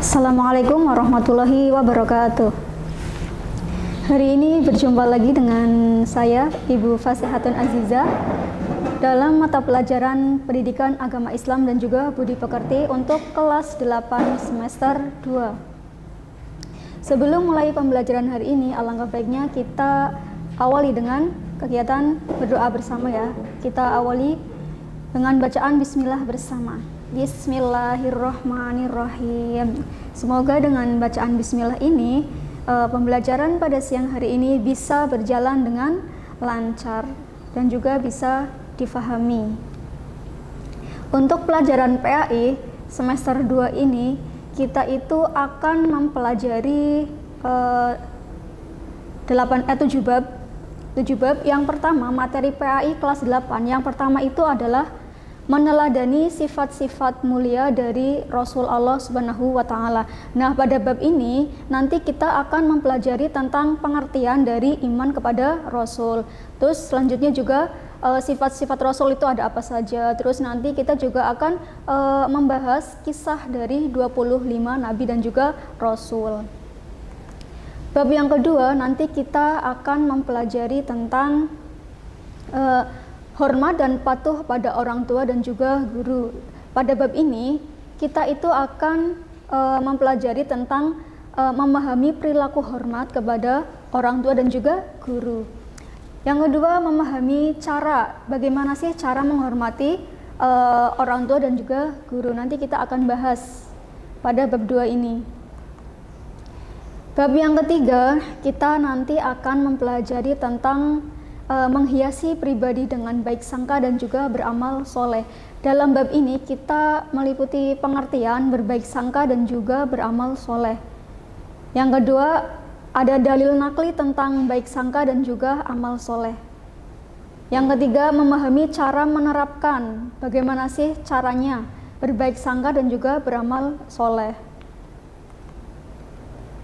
Assalamualaikum warahmatullahi wabarakatuh. Hari ini berjumpa lagi dengan saya, Ibu Fasihatun Azizah, dalam mata pelajaran Pendidikan Agama Islam dan juga Budi Pekerti untuk kelas 8 semester 2. Sebelum mulai pembelajaran hari ini, alangkah baiknya kita awali dengan kegiatan berdoa bersama ya. Kita awali dengan bacaan bismillah bersama. Bismillahirrahmanirrahim. Semoga dengan bacaan bismillah ini pembelajaran pada siang hari ini bisa berjalan dengan lancar dan juga bisa difahami. Untuk pelajaran PAI semester 2 ini kita itu akan mempelajari 7 bab. Yang pertama, materi PAI kelas 8. Yang pertama itu adalah meneladani sifat-sifat mulia dari Rasul Allah Subhanahu wa Ta'ala. Nah, pada bab ini nanti kita akan mempelajari tentang pengertian dari iman kepada Rasul. Terus selanjutnya juga sifat-sifat Rasul itu ada apa saja. Terus nanti kita juga akan membahas kisah dari 25 Nabi dan juga Rasul. Bab yang kedua nanti kita akan mempelajari tentang hormat dan patuh pada orang tua dan juga guru. Pada bab ini kita itu akan mempelajari tentang memahami perilaku hormat kepada orang tua dan juga guru. Yang kedua, memahami bagaimana sih cara menghormati orang tua dan juga guru. Nanti kita akan bahas pada bab 2 ini. Bab yang ketiga, kita nanti akan mempelajari tentang menghiasi pribadi dengan baik sangka dan juga beramal soleh. Dalam bab ini kita meliputi pengertian berbaik sangka dan juga beramal soleh. Yang kedua, ada dalil nakli tentang baik sangka dan juga amal soleh. Yang ketiga, memahami cara menerapkan bagaimana sih caranya berbaik sangka dan juga beramal soleh.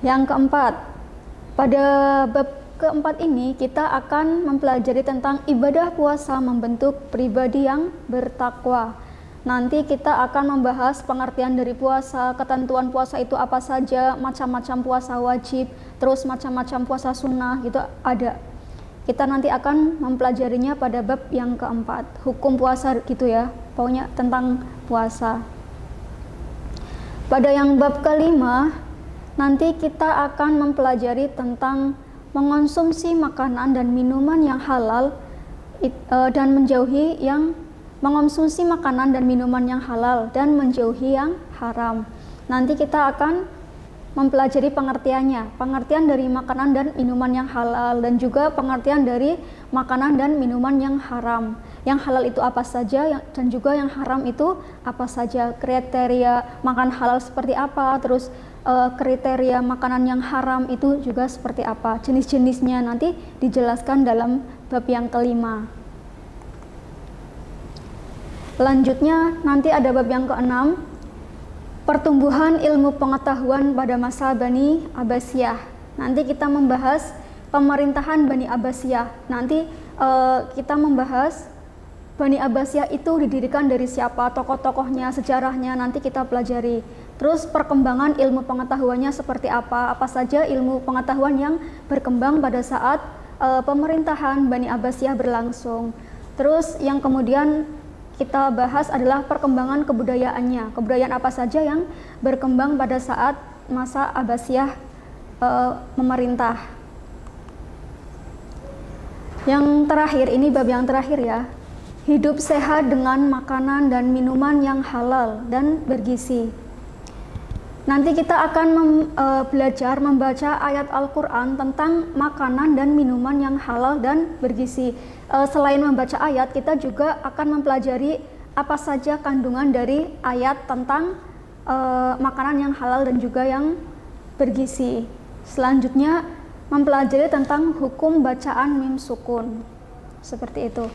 Yang keempat, pada bab keempat ini kita akan mempelajari tentang ibadah puasa membentuk pribadi yang bertakwa. Nanti kita akan membahas pengertian dari puasa, ketentuan puasa itu apa saja, macam-macam puasa wajib, terus macam-macam puasa sunnah gitu ada. Kita nanti akan mempelajarinya pada bab yang keempat, hukum puasa gitu ya, pokoknya tentang puasa. Pada yang bab kelima nanti kita akan mempelajari tentang mengonsumsi makanan dan minuman yang halal dan menjauhi yang mengonsumsi makanan dan minuman yang halal dan menjauhi yang haram. Nanti kita akan mempelajari pengertian dari makanan dan minuman yang halal dan juga pengertian dari makanan dan minuman yang haram. Yang halal itu apa saja dan juga yang haram itu apa saja, kriteria makan halal seperti apa, terus kriteria makanan yang haram itu juga seperti apa, jenis-jenisnya nanti dijelaskan dalam bab yang kelima. Lanjutnya nanti ada bab yang keenam, pertumbuhan ilmu pengetahuan pada masa Bani Abbasiyah. Nanti kita membahas pemerintahan Bani Abbasiyah. Nanti kita membahas Bani Abbasiyah itu didirikan dari siapa, tokoh-tokohnya, sejarahnya nanti kita pelajari. Terus perkembangan ilmu pengetahuannya seperti apa saja ilmu pengetahuan yang berkembang pada saat pemerintahan Bani Abbasiyah berlangsung. Terus yang kemudian kita bahas adalah perkembangan kebudayaannya. Kebudayaan apa saja yang berkembang pada saat masa Abbasiyah memerintah. Yang terakhir, ini bab yang terakhir ya. Hidup sehat dengan makanan dan minuman yang halal dan bergizi. Nanti kita akan belajar membaca ayat Al-Quran tentang makanan dan minuman yang halal dan bergizi. Selain membaca ayat, kita juga akan mempelajari apa saja kandungan dari ayat tentang makanan yang halal dan juga yang bergizi. Selanjutnya mempelajari tentang hukum bacaan mim sukun. Seperti itu.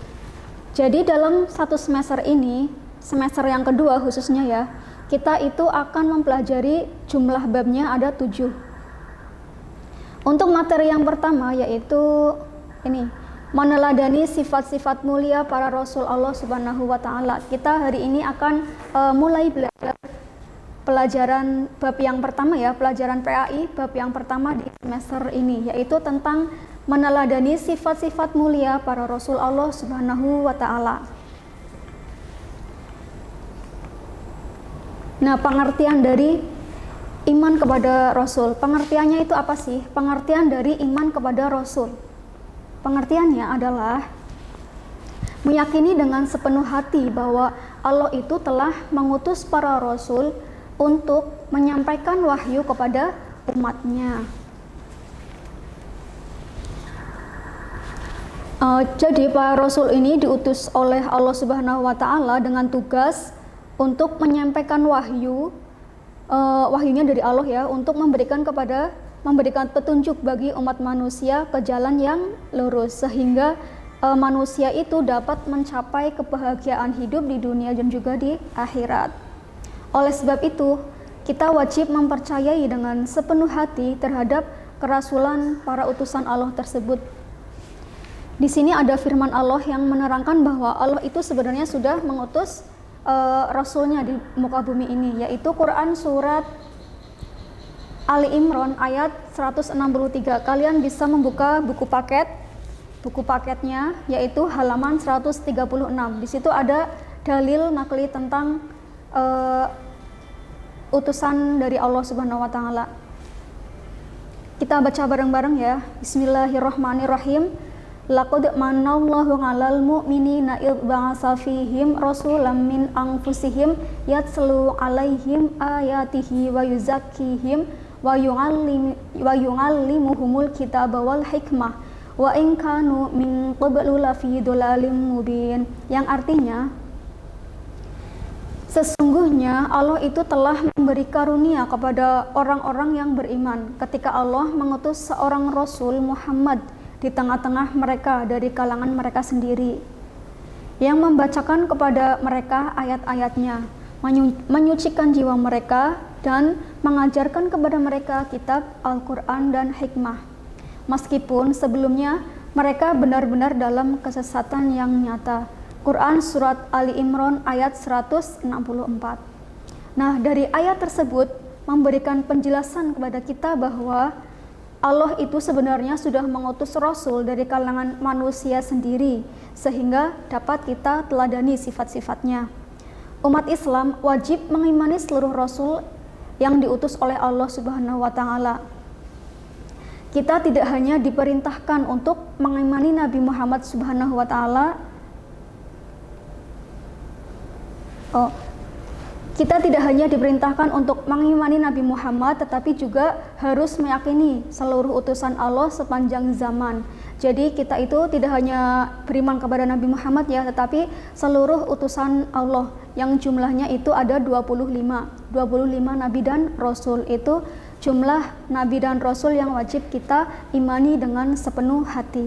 Jadi dalam satu semester ini, semester yang kedua khususnya ya, kita itu akan mempelajari jumlah babnya ada 7. Untuk materi yang pertama yaitu ini, meneladani sifat-sifat mulia para Rasul Allah Subhanahu wa Ta'ala. Kita hari ini akan mulai belajar pelajaran bab yang pertama ya, pelajaran PAI bab yang pertama di semester ini, yaitu tentang meneladani sifat-sifat mulia para Rasul Allah Subhanahu wa Ta'ala. Nah, pengertian dari iman kepada Rasul, pengertiannya itu apa sih? Pengertian dari iman kepada Rasul, pengertiannya adalah meyakini dengan sepenuh hati bahwa Allah itu telah mengutus para Rasul untuk menyampaikan wahyu kepada umatnya. Jadi para Rasul ini diutus oleh Allah Subhanahu wa Ta'ala dengan tugas untuk menyampaikan wahyunya dari Allah ya, untuk memberikan petunjuk bagi umat manusia ke jalan yang lurus, sehingga manusia itu dapat mencapai kebahagiaan hidup di dunia dan juga di akhirat. Oleh sebab itu, kita wajib mempercayai dengan sepenuh hati terhadap kerasulan para utusan Allah tersebut. Di sini ada firman Allah yang menerangkan bahwa Allah itu sebenarnya sudah mengutus Rasulnya di muka bumi ini, yaitu Quran surat Ali Imran ayat 163. Kalian bisa membuka buku paketnya, yaitu halaman 136. Di situ ada dalil nakli tentang utusan dari Allah Subhanahu wa Ta'ala. Kita baca bareng-bareng ya. Bismillahirrahmanirrahim. Laqad manallahu 'alal mu'minina idh ba'atsa fihim rasulam min anfusihim yatslu 'alaihim ayatihi wa yuzakkihim wa yu'allimuhumul kitaba wal hikmah wa in kanu min qablu lafi dhalalin mubin. Yang artinya, sesungguhnya Allah itu telah memberi karunia kepada orang-orang yang beriman ketika Allah mengutus seorang Rasul Muhammad di tengah-tengah mereka dari kalangan mereka sendiri, yang membacakan kepada mereka ayat-ayatnya, menyucikan jiwa mereka, dan mengajarkan kepada mereka kitab Al-Quran dan hikmah, meskipun sebelumnya mereka benar-benar dalam kesesatan yang nyata. Quran surat Ali Imran ayat 164. Nah, dari ayat tersebut memberikan penjelasan kepada kita bahwa Allah itu sebenarnya sudah mengutus Rasul dari kalangan manusia sendiri, sehingga dapat kita teladani sifat-sifatnya. Umat Islam wajib mengimani seluruh Rasul yang diutus oleh Allah Subhanahu wa Ta'ala. Kita tidak hanya diperintahkan untuk mengimani Nabi Muhammad Subhanahu wa Ta'ala, kita tidak hanya diperintahkan untuk mengimani Nabi Muhammad, tetapi juga harus meyakini seluruh utusan Allah sepanjang zaman. Jadi kita itu tidak hanya beriman kepada Nabi Muhammad ya, tetapi seluruh utusan Allah yang jumlahnya itu ada 25 Nabi dan Rasul. Itu jumlah Nabi dan Rasul yang wajib kita imani dengan sepenuh hati.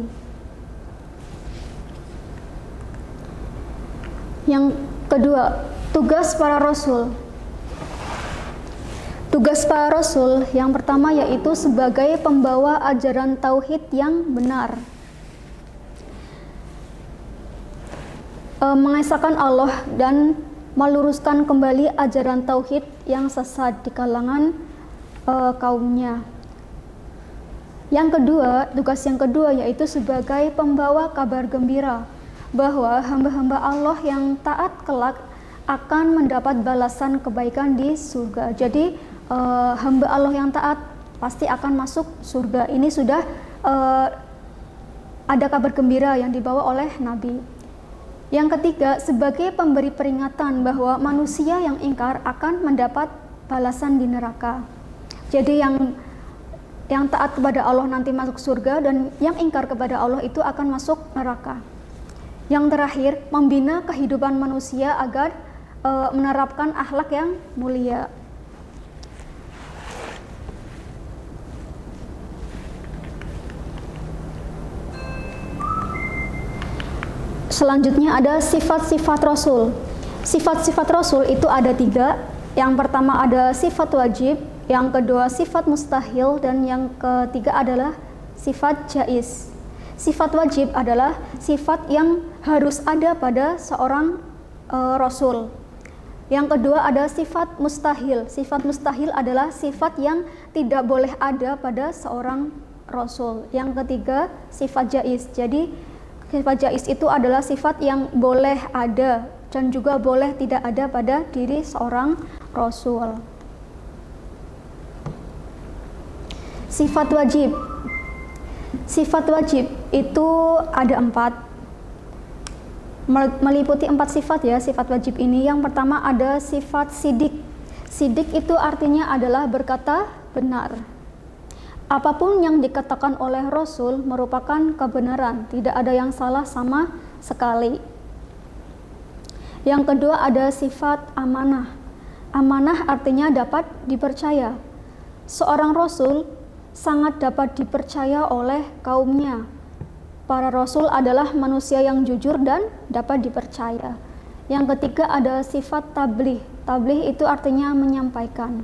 Yang kedua, tugas para Rasul. Tugas para Rasul yang pertama yaitu sebagai pembawa ajaran tauhid yang benar, mengesahkan Allah dan meluruskan kembali ajaran tauhid yang sesat di kalangan kaumnya. Yang kedua, tugas yang kedua yaitu sebagai pembawa kabar gembira bahwa hamba-hamba Allah yang taat kelak akan mendapat balasan kebaikan di surga. Jadi hamba Allah yang taat pasti akan masuk surga. Ini sudah ada kabar gembira yang dibawa oleh Nabi. Yang ketiga, sebagai pemberi peringatan bahwa manusia yang ingkar akan mendapat balasan di neraka. Jadi yang taat kepada Allah nanti masuk surga, dan yang ingkar kepada Allah itu akan masuk neraka. Yang terakhir, membina kehidupan manusia agar menerapkan akhlak yang mulia. Selanjutnya ada sifat-sifat Rasul. Sifat-sifat Rasul itu ada 3. Yang pertama ada sifat wajib, yang kedua sifat mustahil, dan yang ketiga adalah sifat jaiz. Sifat wajib adalah sifat yang harus ada pada seorang Rasul. Yang kedua ada sifat mustahil. Sifat mustahil adalah sifat yang tidak boleh ada pada seorang rasul. Yang ketiga sifat jaiz. Jadi sifat jaiz itu adalah sifat yang boleh ada dan juga boleh tidak ada pada diri seorang rasul. Sifat wajib. Sifat wajib itu ada 4, meliputi 4 sifat ya, sifat wajib ini. Yang pertama ada sifat sidik. Sidik itu artinya adalah berkata benar. Apapun yang dikatakan oleh Rasul merupakan kebenaran, tidak ada yang salah sama sekali. Yang kedua ada sifat amanah. Amanah artinya dapat dipercaya. Seorang Rasul sangat dapat dipercaya oleh kaumnya. Para rasul adalah manusia yang jujur dan dapat dipercaya. Yang ketiga ada sifat tabligh. Tabligh itu artinya menyampaikan.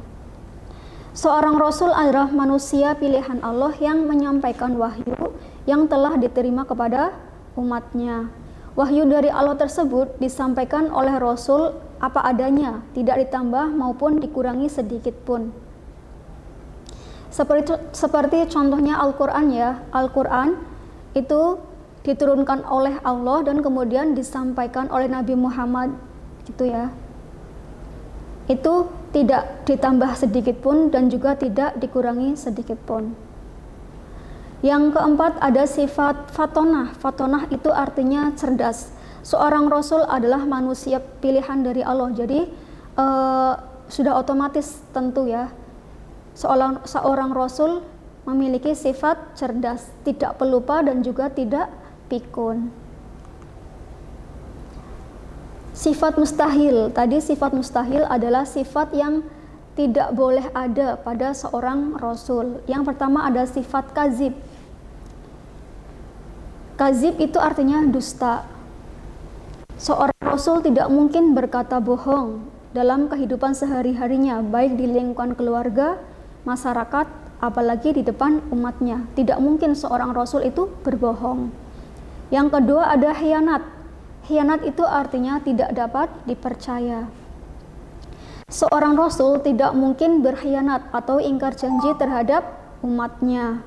Seorang rasul adalah manusia pilihan Allah yang menyampaikan wahyu yang telah diterima kepada umatnya. Wahyu dari Allah tersebut disampaikan oleh rasul apa adanya, tidak ditambah maupun dikurangi sedikit pun. Seperti contohnya Al-Quran ya. Al-Quran itu diturunkan oleh Allah dan kemudian disampaikan oleh Nabi Muhammad gitu ya. Itu tidak ditambah sedikit pun dan juga tidak dikurangi sedikit pun. Yang keempat ada sifat fatonah. Fatonah itu artinya cerdas. Seorang rasul adalah manusia pilihan dari Allah. Jadi sudah otomatis tentu ya. Seorang rasul memiliki sifat cerdas, tidak pelupa dan juga tidak pikun. Sifat mustahil. Tadi sifat mustahil adalah sifat yang tidak boleh ada pada seorang rasul. Yang pertama ada sifat kazib. Kazib itu artinya dusta. Seorang rasul tidak mungkin berkata bohong dalam kehidupan sehari-harinya, baik di lingkungan keluarga, masyarakat, apalagi di depan umatnya. Tidak mungkin seorang rasul itu berbohong. Yang kedua ada khianat. Khianat itu artinya tidak dapat dipercaya. Seorang rasul tidak mungkin berkhianat atau ingkar janji terhadap umatnya.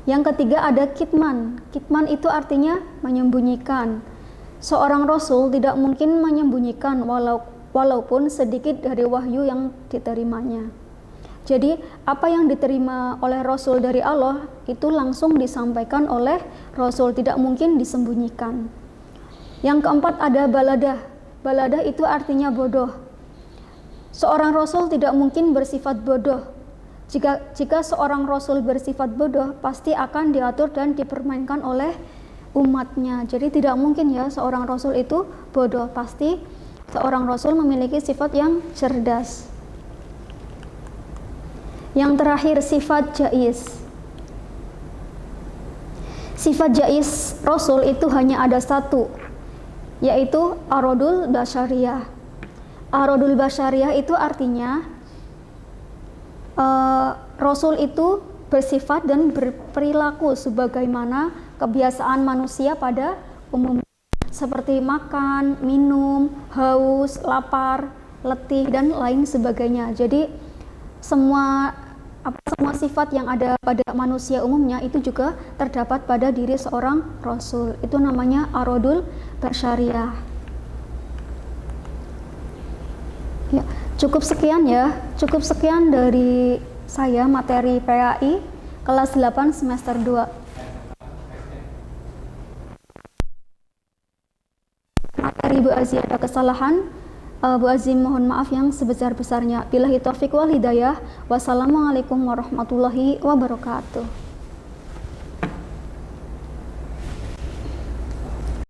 Yang ketiga ada kitman. Kitman itu artinya menyembunyikan. Seorang rasul tidak mungkin menyembunyikan walaupun sedikit dari wahyu yang diterimanya. Jadi apa yang diterima oleh Rasul dari Allah itu langsung disampaikan oleh Rasul, tidak mungkin disembunyikan. Yang keempat ada baladah. Baladah itu artinya bodoh. Seorang Rasul tidak mungkin bersifat bodoh. Jika seorang Rasul bersifat bodoh, pasti akan diatur dan dipermainkan oleh umatnya. Jadi tidak mungkin ya seorang Rasul itu bodoh. Pasti seorang Rasul memiliki sifat yang cerdas. Yang terakhir sifat jaiz. Sifat jaiz Rasul itu hanya ada satu, yaitu aradul basyariyah. Aradul basyariyah itu artinya Rasul itu bersifat dan berperilaku sebagaimana kebiasaan manusia pada umumnya, seperti makan, minum, haus, lapar, letih dan lain sebagainya. Jadi semua sifat yang ada pada manusia umumnya itu juga terdapat pada diri seorang rasul. Itu namanya aradul basyariyah. Ya, cukup sekian dari saya materi PAI kelas 8 semester 2. Materi Bu Azi ada kesalahan, Bu Azim mohon maaf yang sebesar-besarnya. Billahi taufiq wal hidayah. Wassalamualaikum warahmatullahi wabarakatuh.